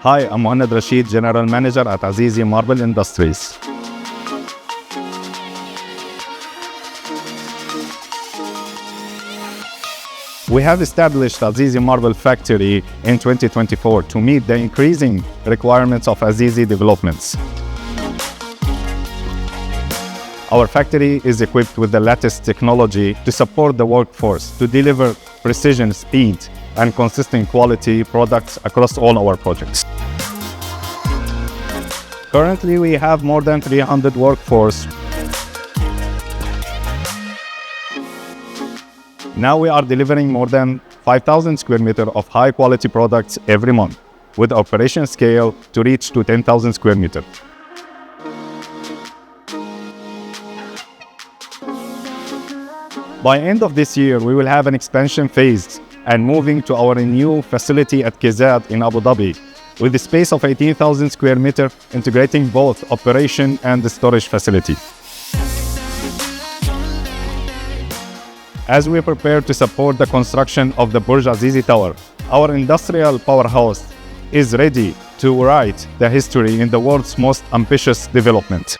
Hi, I'm Mohannad Rasheed, General Manager at Azizi Marble Industries. We have established Azizi Marble Factory in 2024 to meet the increasing requirements of Azizi developments. Our factory is equipped with the latest technology to support the workforce to deliver precision, speed, and consistent quality products across all our projects. Currently, we have more than 300 workforce. Now we are delivering more than 5,000 square meters of high-quality products every month, with operation scale to reach to 10,000 square meters. By end of this year, we will have an expansion phase and moving to our new facility at Qizad in Abu Dhabi, with a space of 18,000 square meters, integrating both operation and the storage facility. As we prepare to support the construction of the Burj Azizi Tower, our industrial powerhouse is ready to write the history in the world's most ambitious development.